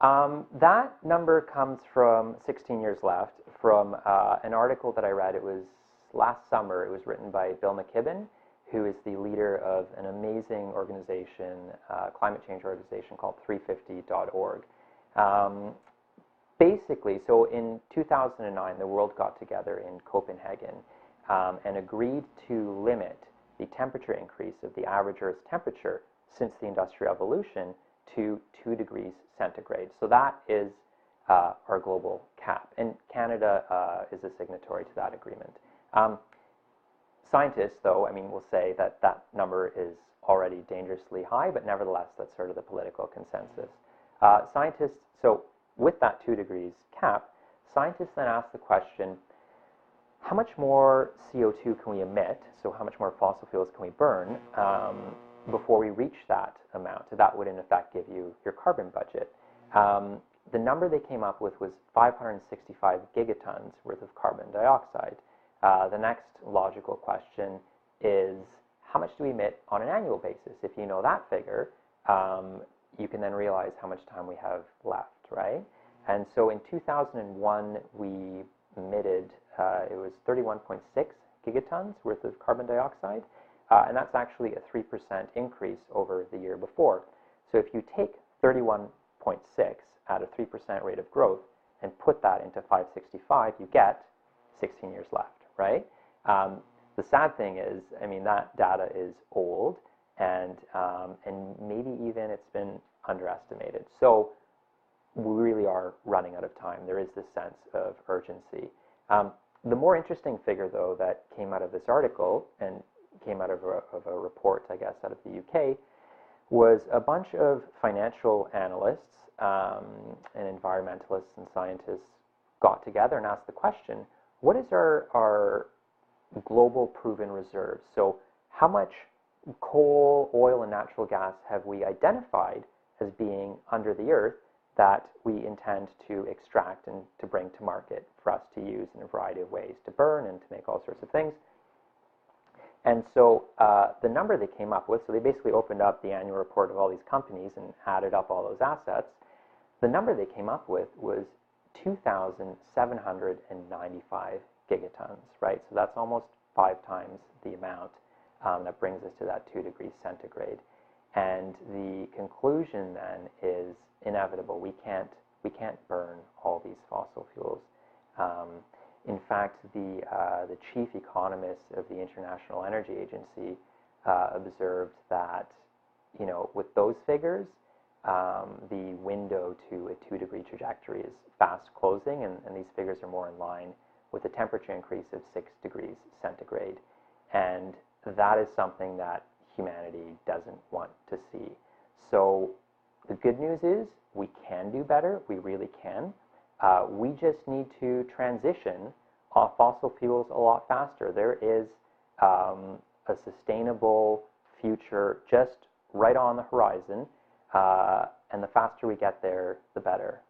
That number comes from 16 years left from an article that I read. It was last summer. It was written by Bill McKibben, who is the leader of an amazing organization, climate change organization called 350.org. Basically, so in 2009, the world got together in Copenhagen and agreed to limit the temperature increase of the average Earth's temperature since the Industrial Revolution to 2 degrees centigrade. So that is our global cap, and Canada is a signatory to that agreement. Scientists, though, will say that that number is already dangerously high, but nevertheless, that's sort of the political consensus. Scientists, so with that 2 degrees cap, scientists then ask the question, how much more CO2 can we emit, so how much more fossil fuels can we burn before we reach that amount? So that would, in effect, give you your carbon budget. The number they came up with was 565 gigatons worth of carbon dioxide. The next logical question is, how much do we emit on an annual basis? If you know that figure, you can then realize how much time we have left, right? And so in 2001, we emitted, it was 31.6 gigatons worth of carbon dioxide, and that's actually a 3% increase over the year before. So if you take 31.6 at a 3% rate of growth and put that into 565, you get 16 years left, right? The sad thing is, that data is old, and maybe even it's been underestimated. So we really are running out of time. There is this sense of urgency. The more interesting figure, though, that came out of this article and came out of a report, I guess, out of the UK, was a bunch of financial analysts and environmentalists and scientists got together and asked the question, what is our global proven reserves? So how much coal, oil, and natural gas have we identified as being under the earth that we intend to extract and to bring to market for us to use in a variety of ways, to burn and to make all sorts of things? And so the number they came up with, so they basically opened up the annual report of all these companies and added up all those assets. The number they came up with was 2,795 gigatons, right? So that's almost 5 times the amount that brings us to that 2 degrees centigrade. And the conclusion then is inevitable. We can't burn all these fossil fuels. In fact, the chief economist of the International Energy Agency observed that, with those figures, the window to a 2 degree trajectory is fast closing, and these figures are more in line with a temperature increase of 6 degrees centigrade. And that is something that humanity doesn't want to see. So the good news is we can do better. We really can. We just need to transition off fossil fuels a lot faster. There is a sustainable future just right on the horizon, and the faster we get there, the better.